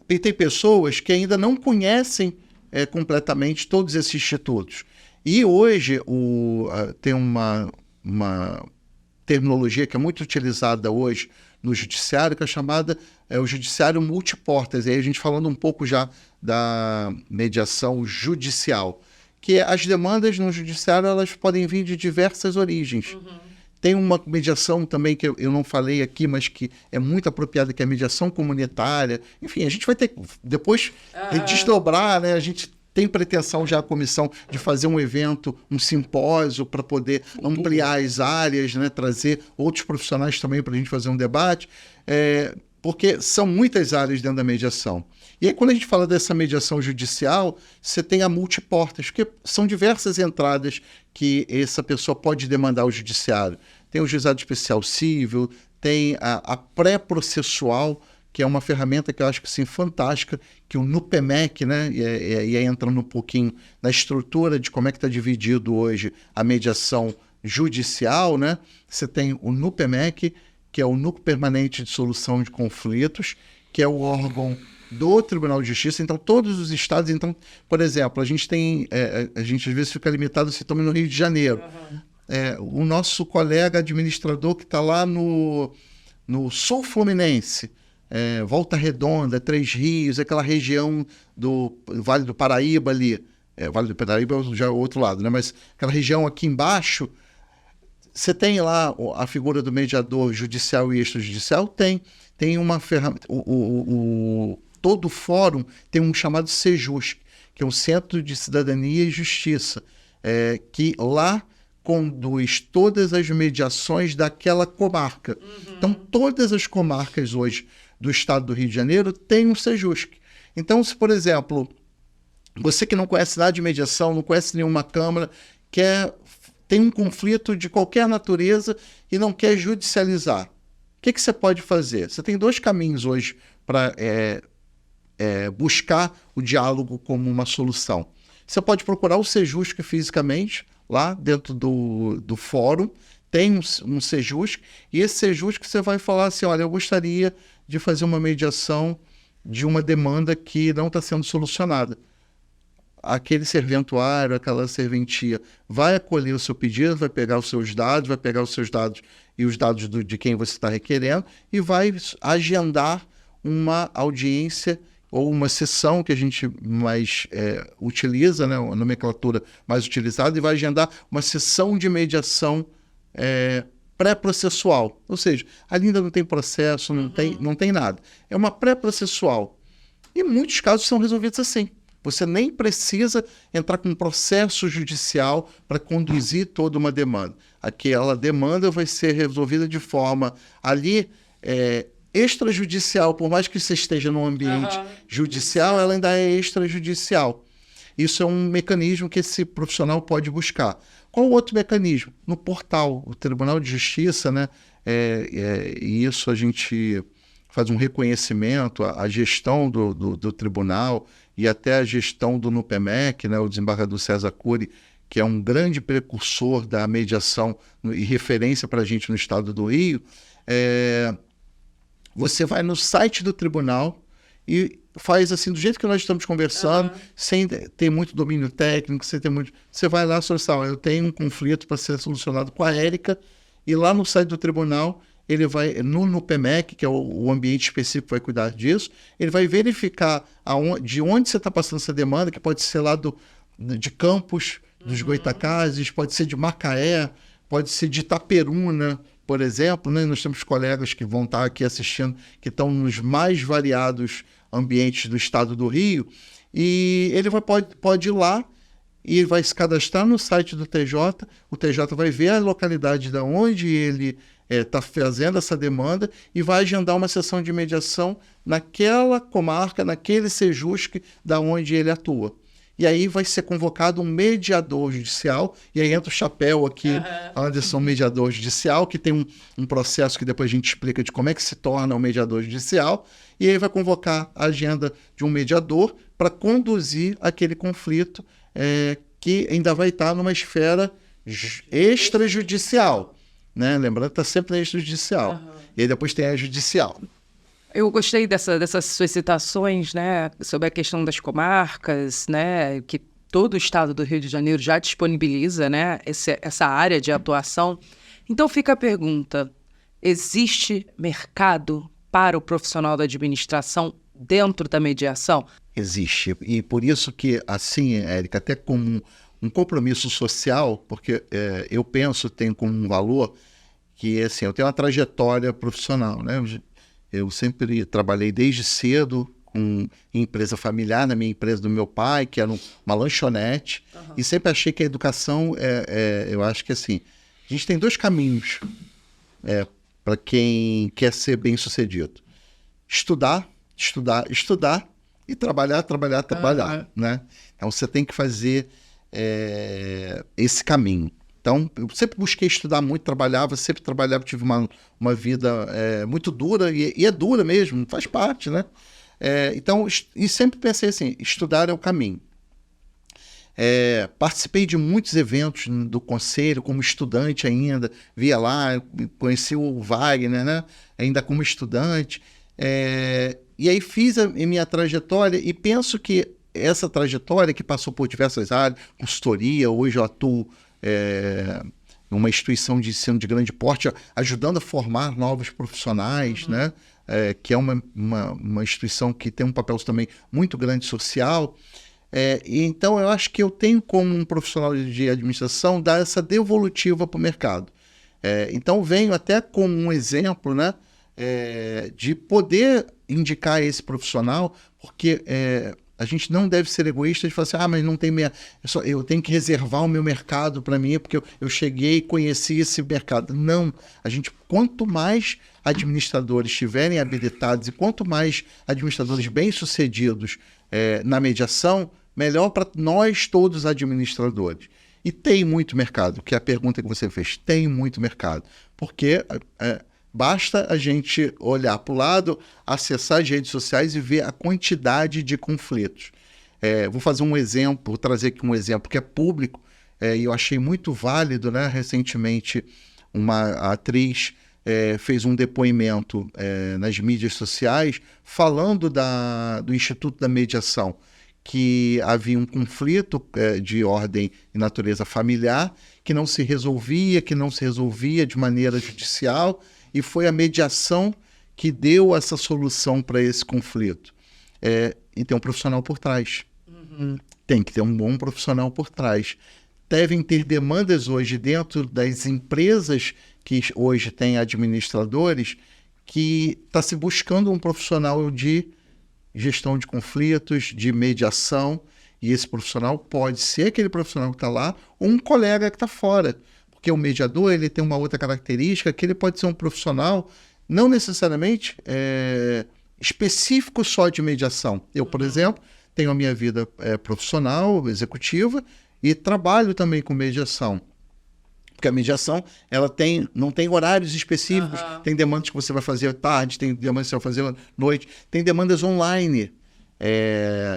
tem pessoas que ainda não conhecem completamente todos esses institutos. E hoje tem uma terminologia que é muito utilizada hoje no judiciário, que é chamada o judiciário multiportas. E aí a gente falando um pouco já da mediação judicial, que as demandas no judiciário elas podem vir de diversas origens. Tem uma mediação também que eu não falei aqui, mas que é muito apropriada, que é a mediação comunitária. Enfim, a gente vai ter depois desdobrar, né? A gente tem pretensão já a comissão de fazer um evento, um simpósio para poder ampliar as áreas, né? Trazer outros profissionais também para a gente fazer um debate, porque são muitas áreas dentro da mediação. E aí, quando a gente fala dessa mediação judicial, você tem a multiportas, porque são diversas entradas que essa pessoa pode demandar ao judiciário. Tem o juizado especial civil, tem a pré-processual, que é uma ferramenta que eu acho que sim, fantástica, que o NUPEMEC, né, e aí entrando um pouquinho na estrutura de como é que está dividido hoje a mediação judicial, né? Você tem o NUPEMEC, que é o Núcleo Permanente de Solução de Conflitos, que é o órgão do Tribunal de Justiça. Então, todos os estados, então, por exemplo, a gente tem, a gente às vezes fica limitado se toma no Rio de Janeiro. O nosso colega administrador que está lá no Sul Fluminense, Volta Redonda, Três Rios, aquela região do Vale do Paraíba ali, Vale do Paraíba já é o outro lado, né? Mas aquela região aqui embaixo, você tem lá a figura do mediador judicial e extrajudicial? Tem uma ferramenta. Todo o fórum tem um chamado Sejusc, que é um Centro de Cidadania e Justiça, que lá conduz todas as mediações daquela comarca. Então, todas as comarcas hoje do estado do Rio de Janeiro têm um Sejusc. Então, se, por exemplo, você que não conhece nada de mediação, não conhece nenhuma câmara, tem um conflito de qualquer natureza e não quer judicializar, o que você pode fazer? Você tem dois caminhos hoje para buscar o diálogo como uma solução. Você pode procurar o Sejusc fisicamente, lá dentro do fórum, tem um Sejusc, e esse Sejusc você vai falar assim, olha, eu gostaria de fazer uma mediação de uma demanda que não está sendo solucionada. Aquele serventuário, aquela serventia vai acolher o seu pedido, vai pegar os seus dados e os dados de quem você está requerendo e vai agendar uma audiência ou uma sessão que a gente mais utiliza, né, a nomenclatura mais utilizada, e vai agendar uma sessão de mediação pré-processual. Ou seja, ali ainda não tem processo, não tem nada. É uma pré-processual. E muitos casos são resolvidos assim. Você nem precisa entrar com um processo judicial para conduzir toda uma demanda. Aquela demanda vai ser resolvida de forma ali extrajudicial, por mais que você esteja no ambiente judicial, ela ainda é extrajudicial. Isso é um mecanismo que esse profissional pode buscar. Qual o outro mecanismo? No portal, o Tribunal de Justiça, né? E isso a gente faz um reconhecimento, a gestão do tribunal e até a gestão do NUPEMEC, né? O desembargador César Cury, que é um grande precursor da mediação e referência para a gente no estado do Rio. Você vai no site do tribunal e faz assim, do jeito que nós estamos conversando, sem ter muito domínio técnico, sem ter muito... Você vai lá solicitar, eu tenho um conflito para ser solucionado com a Érica, e lá no site do tribunal, ele vai, no PEMEC, que é o ambiente específico que vai cuidar disso, ele vai verificar de onde você está passando essa demanda, que pode ser lá de Campos, dos Goitacazes, pode ser de Macaé, pode ser de Itaperuna, por exemplo, né? Nós temos colegas que vão estar aqui assistindo, que estão nos mais variados ambientes do estado do Rio, e ele pode ir lá e vai se cadastrar no site do TJ, o TJ vai ver a localidade de onde ele está fazendo essa demanda e vai agendar uma sessão de mediação naquela comarca, naquele sejusque da onde ele atua. E aí vai ser convocado um mediador judicial, e aí entra o chapéu aqui, Anderson, mediador judicial, que tem um processo que depois a gente explica de como é que se torna um mediador judicial, e aí vai convocar a agenda de um mediador para conduzir aquele conflito que ainda vai estar numa esfera extrajudicial, né? Lembrando que está sempre na extrajudicial. E aí depois tem a judicial. Eu gostei dessas suas citações, né, sobre a questão das comarcas, né, que todo o estado do Rio de Janeiro já disponibiliza, né, essa área de atuação. Então fica a pergunta, existe mercado para o profissional da administração dentro da mediação? Existe, e por isso que, assim, Érica, até como um compromisso social, porque eu penso, tem como um valor, que assim, eu tenho uma trajetória profissional, né? Eu sempre trabalhei desde cedo com empresa familiar, na minha empresa do meu pai, que era uma lanchonete, e sempre achei que a educação, eu acho que assim, a gente tem dois caminhos para quem quer ser bem-sucedido. Estudar e trabalhar, né? Então você tem que fazer esse caminho. Então, eu sempre busquei estudar muito, sempre trabalhava, tive uma vida muito dura, e é dura mesmo, faz parte, né? Então, e sempre pensei assim, estudar é o caminho. Participei de muitos eventos do conselho, como estudante ainda, via lá, conheci o Wagner, né? Ainda como estudante, e aí fiz a minha trajetória, e penso que essa trajetória que passou por diversas áreas, consultoria, hoje eu atuo uma instituição de ensino de grande porte, ajudando a formar novos profissionais, né? Que é uma instituição que tem um papel também muito grande social. E então eu acho que eu tenho como um profissional de administração dar essa devolutiva para o mercado. Então venho até como um exemplo, né? De poder indicar esse profissional, porque a gente não deve ser egoísta de falar assim, mas não tem eu tenho que reservar o meu mercado para mim, porque eu cheguei e conheci esse mercado. Não, quanto mais administradores estiverem habilitados e quanto mais administradores bem-sucedidos na mediação, melhor para nós todos administradores. E tem muito mercado, que é a pergunta que você fez, tem muito mercado, porque basta a gente olhar para o lado, acessar as redes sociais e ver a quantidade de conflitos. Vou fazer um exemplo, vou trazer aqui um exemplo que é público, e eu achei muito válido, né? Recentemente, uma atriz fez um depoimento nas mídias sociais falando do Instituto da Mediação, que havia um conflito de ordem e natureza familiar, que não se resolvia de maneira judicial, e foi a mediação que deu essa solução para esse conflito. E tem um profissional por trás. Tem que ter um bom profissional por trás. Devem ter demandas hoje dentro das empresas que hoje têm administradores, que está se buscando um profissional de gestão de conflitos, de mediação, e esse profissional pode ser aquele profissional que está lá ou um colega que está fora. Porque o mediador ele tem uma outra característica, que ele pode ser um profissional não necessariamente específico só de mediação. Eu, por exemplo, tenho a minha vida profissional, executiva, e trabalho também com mediação. Porque a mediação, ela não tem horários específicos, tem demandas que você vai fazer à tarde, tem demandas que você vai fazer à noite, tem demandas online.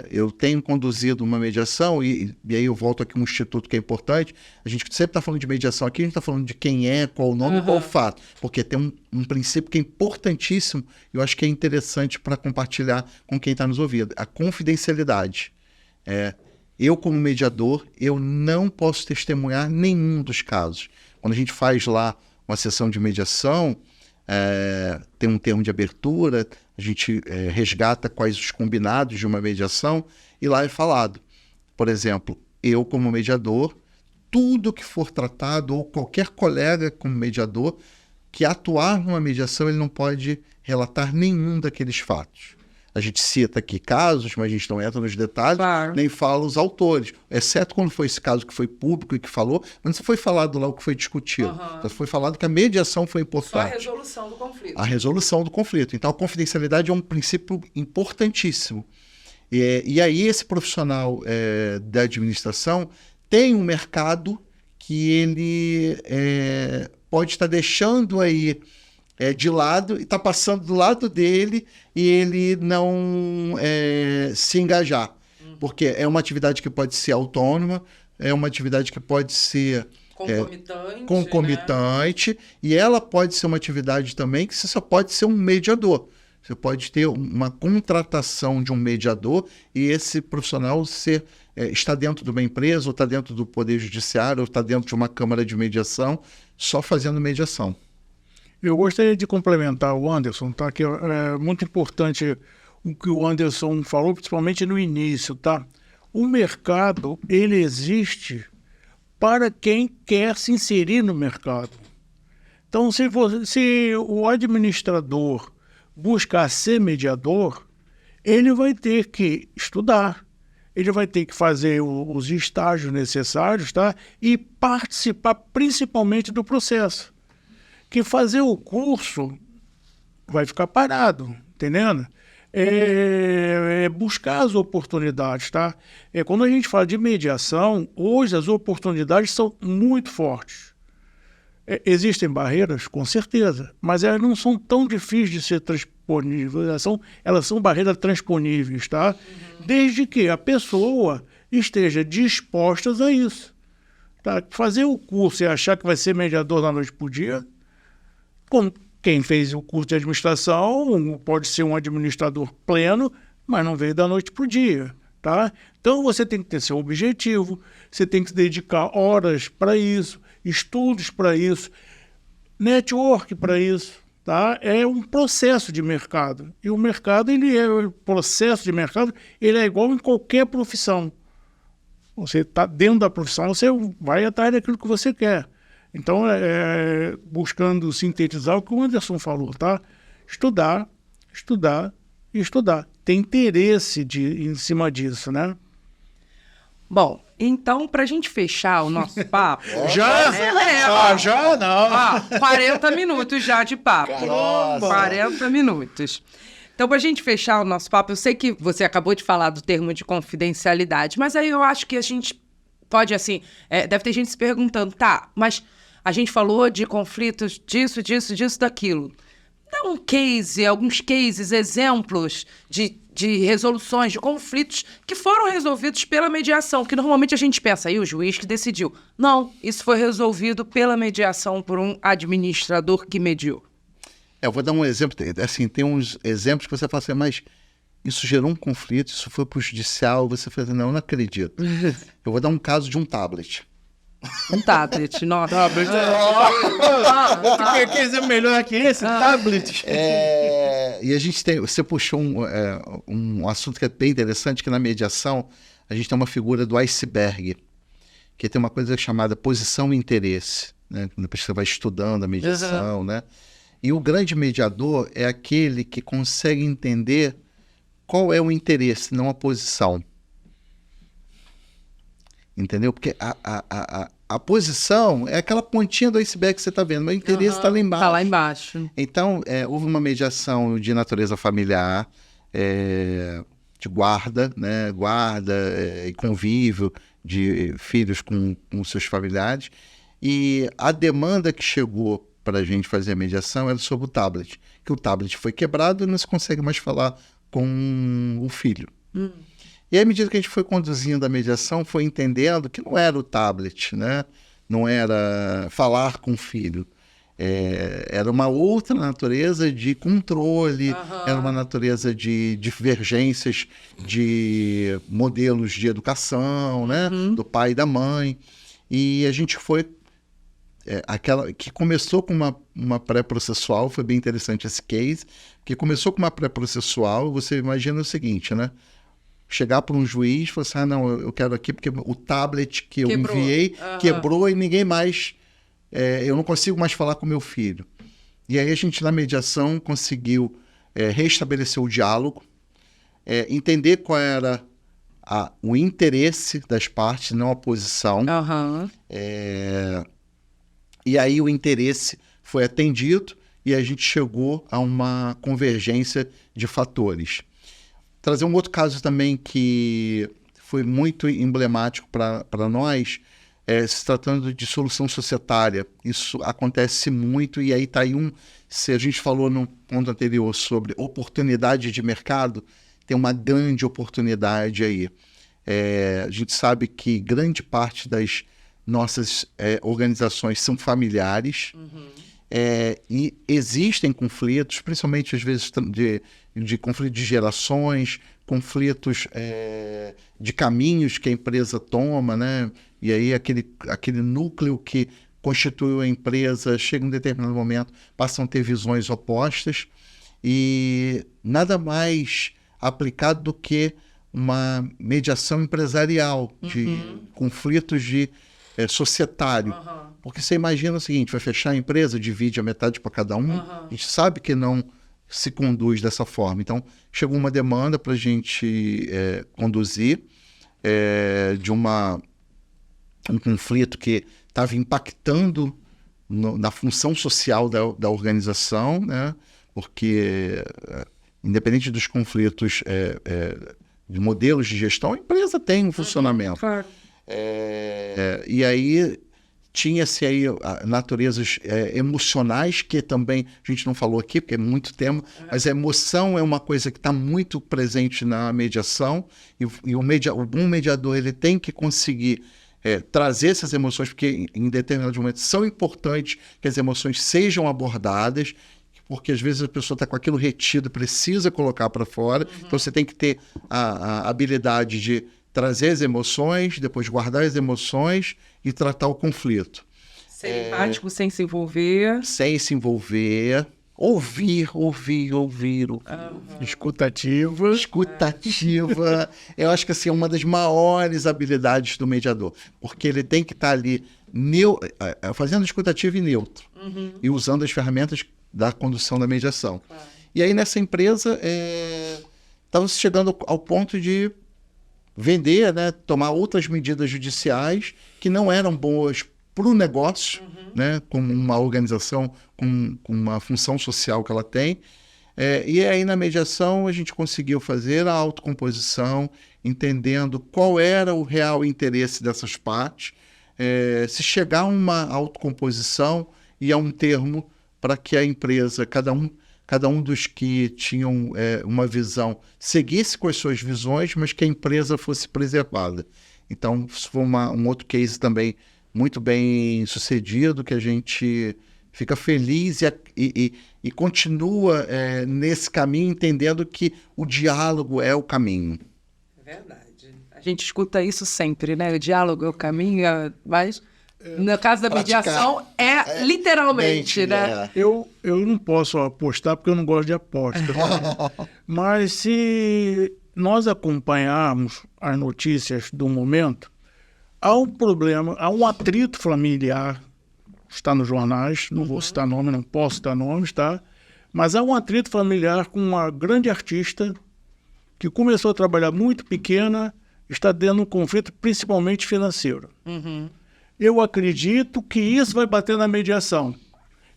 Eu tenho conduzido uma mediação, e aí eu volto aqui um instituto que é importante. A gente sempre está falando de mediação aqui, a gente está falando de quem é, qual o nome e qual o fato. Porque tem um princípio que é importantíssimo, e eu acho que é interessante para compartilhar com quem está nos ouvindo. A confidencialidade. Eu, como mediador, eu não posso testemunhar nenhum dos casos. Quando a gente faz lá uma sessão de mediação, tem um termo de abertura, a gente resgata quais os combinados de uma mediação, e lá é falado. Por exemplo, eu, como mediador, tudo que for tratado, ou qualquer colega como mediador, que atuar numa mediação, ele não pode relatar nenhum daqueles fatos. A gente cita aqui casos, mas a gente não entra nos detalhes, nem fala os autores, exceto quando foi esse caso que foi público e que falou, mas não foi falado lá o que foi discutido. Então, foi falado que a mediação foi importante. Só a resolução do conflito. A resolução do conflito. Então, a confidencialidade é um princípio importantíssimo. E aí, esse profissional da administração tem um mercado que ele pode estar deixando aí de lado, e está passando do lado dele, e ele não se engajar. Porque é uma atividade que pode ser autônoma, é uma atividade que pode ser concomitante, né? E ela pode ser uma atividade também que você só pode ser um mediador. Você pode ter uma contratação de um mediador, e esse profissional está dentro de uma empresa, ou está dentro do Poder Judiciário, ou está dentro de uma Câmara de Mediação, só fazendo mediação. Eu gostaria de complementar o Anderson, tá? Que é muito importante o que o Anderson falou, principalmente no início, tá? O mercado, ele existe para quem quer se inserir no mercado. Então, se o administrador buscar ser mediador, ele vai ter que estudar, ele vai ter que fazer os estágios necessários, tá? E participar principalmente do processo. Que fazer o curso vai ficar parado, entendendo? Buscar as oportunidades, tá? Quando a gente fala de mediação, hoje as oportunidades são muito fortes. Existem barreiras, com certeza, mas elas não são tão difíceis de ser transponíveis, elas são barreiras transponíveis, tá? Desde que a pessoa esteja disposta a isso. Tá? Fazer o curso e achar que vai ser mediador da noite para o dia, quem fez o curso de administração pode ser um administrador pleno, mas não veio da noite para o dia, tá? Então você tem que ter seu objetivo, você tem que se dedicar horas para isso, estudos para isso, network para isso, tá? É um processo de mercado. E o mercado, o processo de mercado, ele é igual em qualquer profissão. Você está dentro da profissão, você vai atrás daquilo que você quer. Então, buscando sintetizar o que o Anderson falou, tá? Estudar, estudar e estudar. Tem interesse em cima disso, né? Bom, então, para a gente fechar o nosso papo... Já? Já não. 40 minutos já de papo. Caramba. 40 minutos. Então, para a gente fechar o nosso papo, eu sei que você acabou de falar do termo de confidencialidade, mas aí eu acho que a gente pode, assim... deve ter gente se perguntando, tá, mas... A gente falou de conflitos disso, daquilo. Dá alguns cases, exemplos de resoluções, de conflitos que foram resolvidos pela mediação, que normalmente a gente pensa, aí o juiz que decidiu. Não, isso foi resolvido pela mediação por um administrador que mediou. Eu vou dar um exemplo, assim, tem uns exemplos que você fala assim, mas isso gerou um conflito, isso foi para o judicial, você fala assim, não acredito. Eu vou dar um caso de um tablet. Um tablet, nossa. Tablet. Quer dizer melhor que esse? Tablet. E a gente tem... Você puxou um assunto que é bem interessante, que na mediação a gente tem uma figura do iceberg, que tem uma coisa chamada posição e interesse, né? Quando você vai estudando a mediação, né? E o grande mediador é aquele que consegue entender qual é o interesse, não a posição. Entendeu? Porque a posição é aquela pontinha do iceberg que você está vendo, mas o interesse está lá embaixo. Tá lá embaixo. Então, houve uma mediação de natureza familiar, de guarda, né? Guarda e convívio de filhos com seus familiares. E a demanda que chegou para a gente fazer a mediação era sobre o tablet. Que o tablet foi quebrado e não se consegue mais falar com o filho. E à medida que a gente foi conduzindo a mediação, foi entendendo que não era o tablet, né? Não era falar com o filho. Era uma outra natureza de controle, era uma natureza de divergências de modelos de educação, né? Do pai e da mãe. E a gente foi... aquela que começou com uma pré-processual, foi bem interessante esse case, que começou com uma pré-processual, você imagina o seguinte, né? Chegar para um juiz e falar assim, não, eu quero aqui porque o tablet que eu enviei quebrou e ninguém mais, eu não consigo mais falar com meu filho. E aí a gente, na mediação, conseguiu restabelecer o diálogo, entender qual era o interesse das partes, não a posição. E aí o interesse foi atendido e a gente chegou a uma convergência de fatores. Trazer um outro caso também que foi muito emblemático para nós, se tratando de solução societária. Isso acontece muito e aí está aí se a gente falou no ponto anterior sobre oportunidade de mercado, tem uma grande oportunidade aí. A gente sabe que grande parte das nossas organizações são familiares e existem conflitos, principalmente às vezes de conflito de gerações, conflitos de caminhos que a empresa toma, né? E aí aquele núcleo que constituiu a empresa chega em um determinado momento, passam a ter visões opostas e nada mais aplicado do que uma mediação empresarial de conflitos de societário. Porque você imagina o seguinte, vai fechar a empresa, divide a metade para cada um, a gente sabe que não se conduz dessa forma. Então, chegou uma demanda para a gente conduzir de um conflito que estava impactando na função social da organização, né? Porque, independente dos conflitos de modelos de gestão, a empresa tem um funcionamento. Claro. E aí tinha-se aí naturezas emocionais, que também a gente não falou aqui, porque é muito tema, mas a emoção é uma coisa que está muito presente na mediação, e o bom mediador ele tem que conseguir trazer essas emoções, porque em determinados momentos são importantes que as emoções sejam abordadas, porque às vezes a pessoa está com aquilo retido, precisa colocar para fora, então você tem que ter a habilidade de trazer as emoções, depois guardar as emoções e tratar o conflito. Ser empático sem se envolver. Sem se envolver. Ouvir. Escutativa. Eu acho que assim, é uma das maiores habilidades do mediador, porque ele tem que estar ali fazendo escutativa e neutro, e usando as ferramentas da condução da mediação. E aí nessa empresa estava chegando ao ponto de vender, né, tomar outras medidas judiciais que não eram boas para o negócio, né, como uma organização com uma função social que ela tem. E aí na mediação a gente conseguiu fazer a autocomposição, entendendo qual era o real interesse dessas partes, se chegar a uma autocomposição e a um termo para que a empresa, cada um dos que tinham uma visão seguisse com as suas visões, mas que a empresa fosse preservada. Então, isso foi um outro case também muito bem sucedido, que a gente fica feliz e continua nesse caminho, entendendo que o diálogo é o caminho. É verdade. A gente escuta isso sempre, né? O diálogo é o caminho, mas... No caso da mediação, literalmente, né? Eu não posso apostar porque eu não gosto de aposta. Mas se nós acompanharmos as notícias do momento, há um problema, há um atrito familiar, está nos jornais, não vou citar nome, não posso citar nomes, tá? Mas há um atrito familiar com uma grande artista que começou a trabalhar muito pequena, está dando um conflito principalmente financeiro. eu acredito que isso vai bater na mediação.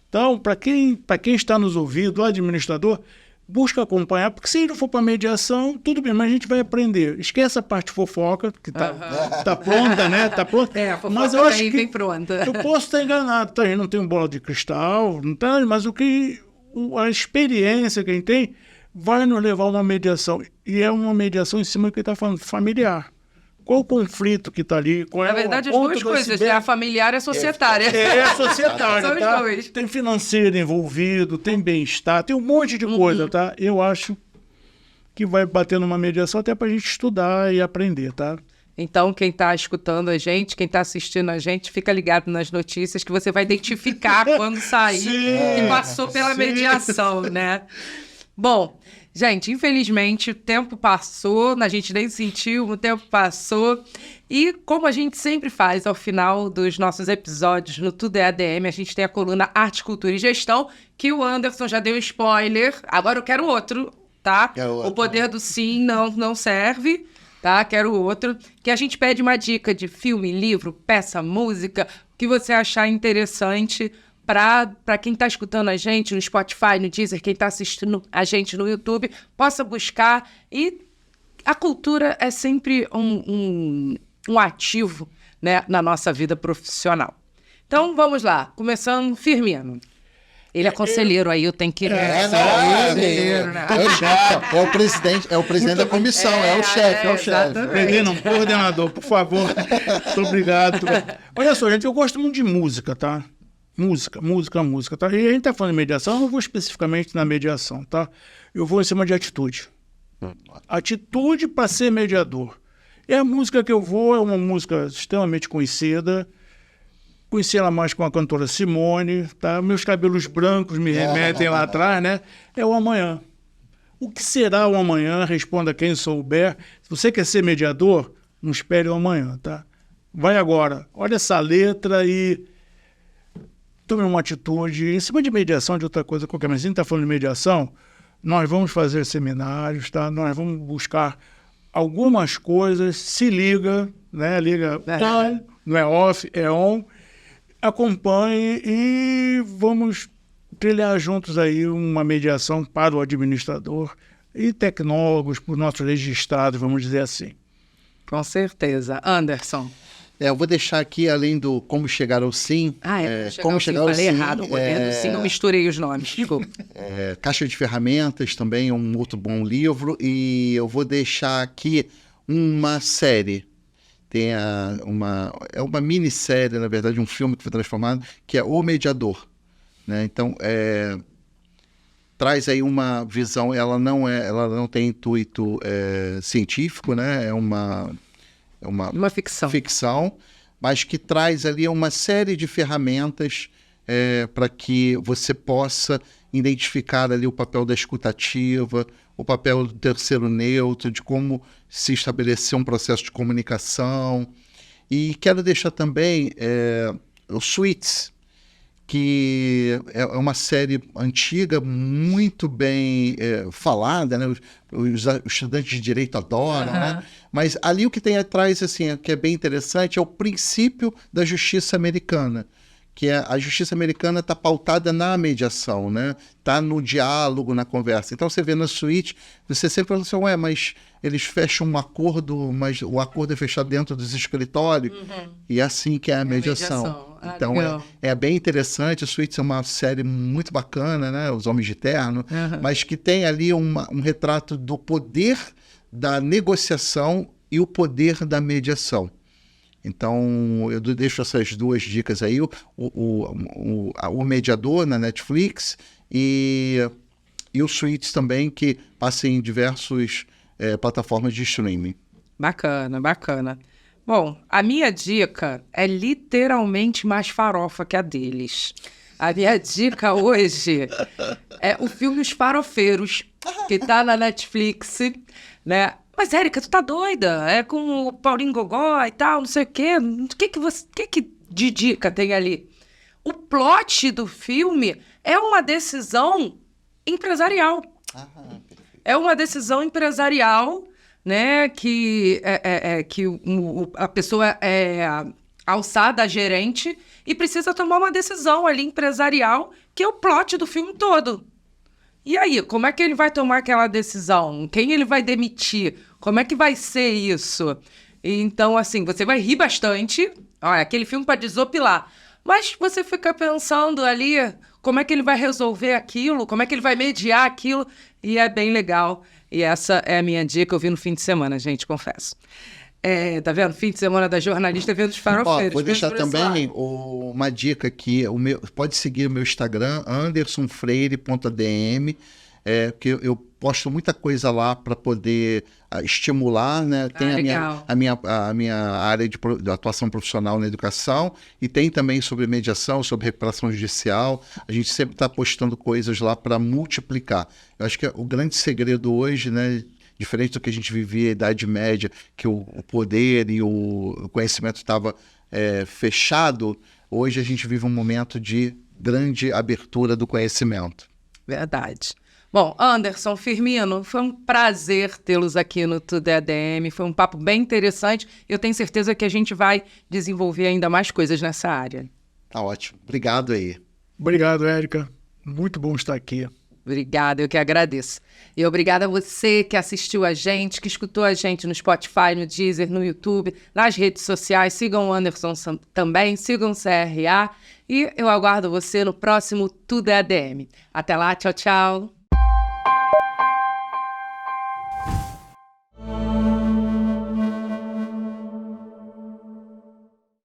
Então, para quem está nos ouvindo, o administrador, busca acompanhar, porque se ele não for para mediação, tudo bem, mas a gente vai aprender. Esquece a parte fofoca, que tá pronta, né? Tá pronta. Fofoca mas eu acho que vem pronta. eu posso estar enganado, tá? A gente não tem bola de cristal, não tá, mas a experiência que a gente tem vai nos levar a uma mediação. E é uma mediação em cima do que está falando, familiar. Qual o conflito que está ali? Na verdade, as duas coisas, né? A familiar e a societária. É societária, São os tá? dois. Tem financeiro envolvido, tem bem-estar, tem um monte de coisa, tá? Eu acho que vai bater numa mediação até para a gente estudar e aprender, tá? Então, quem está escutando a gente, quem está assistindo a gente, fica ligado nas notícias que você vai identificar quando sair que passou pela mediação, né? Bom, gente, infelizmente o tempo passou, a gente nem sentiu, o tempo passou. E como a gente sempre faz ao final dos nossos episódios no Tudo é ADM, a gente tem a coluna Arte, Cultura e Gestão, que o Anderson já deu spoiler. Agora eu quero outro, tá? O poder do sim não serve, tá? Quero outro. Que a gente pede uma dica de filme, livro, peça, música, que você achar interessante para quem está escutando a gente no Spotify, no Deezer, quem está assistindo a gente no YouTube, possa buscar. E a cultura é sempre um ativo, né, na nossa vida profissional. Então, vamos lá. Começando, Firmino. Ele é conselheiro aí, eu tenho que... É o presidente da comissão, é o chefe. Firmino, um coordenador, por favor. Muito obrigado. Olha só, gente, eu gosto muito de música, tá? Música, tá? E a gente tá falando de mediação, eu não vou especificamente na mediação, tá? Eu vou em cima de atitude. Atitude para ser mediador. E a música que eu vou é uma música extremamente conhecida. Conheci ela mais com a cantora Simone, tá? Meus cabelos brancos me remetem lá atrás, né? É o amanhã. O que será o amanhã? Responda quem souber. Se você quer ser mediador, não espere o amanhã, tá? Vai agora. Olha essa letra e tome uma atitude. Em cima de mediação, de outra coisa qualquer, mas a gente está falando de mediação, nós vamos fazer seminários, tá? Nós vamos buscar algumas coisas, se liga, né? Liga on, não é off, é on. Acompanhe e vamos trilhar juntos aí uma mediação para o administrador e tecnólogos, para os nossos registrados, vamos dizer assim. Com certeza. Anderson. Eu vou deixar aqui, além do como chegar ao sim... como chegar ao sim. Falei errado, o poder do sim, eu misturei os nomes, desculpa. Caixa de Ferramentas também é um outro bom livro. E eu vou deixar aqui uma série. Tem uma minissérie, na verdade, um filme que foi transformado, que é O Mediador. Né? Então, traz aí uma visão, ela não tem intuito científico, né? É uma ficção, mas que traz ali uma série de ferramentas para que você possa identificar ali o papel da escutativa, o papel do terceiro neutro, de como se estabelecer um processo de comunicação. E quero deixar também o Suits, que é uma série antiga, muito bem falada, né? Os estudantes de direito adoram, né? Mas ali o que tem atrás, assim, que é bem interessante, é o princípio da justiça americana, que a justiça americana está pautada na mediação, né? Está no diálogo, na conversa. Então você vê na suíte, você sempre fala assim, mas eles fecham um acordo, mas o acordo é fechado dentro dos escritórios, e é assim que é a mediação. Então é bem interessante. A Suítes é uma série muito bacana, né? Os Homens de Terno, mas que tem ali um retrato do poder da negociação e o poder da mediação. Então, eu deixo essas duas dicas aí, o Mediador na Netflix e o Suits também, que passa em diversas plataformas de streaming. Bacana, bacana. Bom, a minha dica é literalmente mais farofa que a deles. A minha dica hoje é o filme Os Farofeiros, que tá na Netflix, né? Mas, Érica, tu tá doida? É com o Paulinho Gogó e tal, não sei o quê. O que de dica tem ali? O plot do filme é uma decisão empresarial. É uma decisão empresarial, né? Que a pessoa é alçada a gerente e precisa tomar uma decisão ali empresarial, que é o plot do filme todo. E aí, como é que ele vai tomar aquela decisão? Quem ele vai demitir? Como é que vai ser isso? Então, assim, você vai rir bastante. Olha, aquele filme para desopilar. Mas você fica pensando ali como é que ele vai resolver aquilo, como é que ele vai mediar aquilo. E é bem legal. E essa é a minha dica, eu vi no fim de semana, gente, confesso. Tá vendo? Fim de semana da jornalista vendo os farofeiros. Vou deixar também uma dica aqui. Pode seguir o meu Instagram, andersonfreire.adm, porque eu posto muita coisa lá para poder estimular, né? Tem a minha área de atuação profissional na educação e tem também sobre mediação, sobre recuperação judicial. A gente sempre está postando coisas lá para multiplicar. Eu acho que o grande segredo hoje, né? Diferente do que a gente vivia na Idade Média, que o poder e o conhecimento estava fechado, hoje a gente vive um momento de grande abertura do conhecimento. Verdade. Bom, Anderson, Firmino, foi um prazer tê-los aqui no Tudo é ADM, foi um papo bem interessante. Eu tenho certeza que a gente vai desenvolver ainda mais coisas nessa área. Tá ótimo. Obrigado aí. Obrigado, Érica. Muito bom estar aqui. Obrigada, eu que agradeço. E obrigada a você que assistiu a gente, que escutou a gente no Spotify, no Deezer, no YouTube, nas redes sociais. Sigam o Anderson também, sigam o CRA. E eu aguardo você no próximo Tudo é ADM. Até lá, tchau, tchau.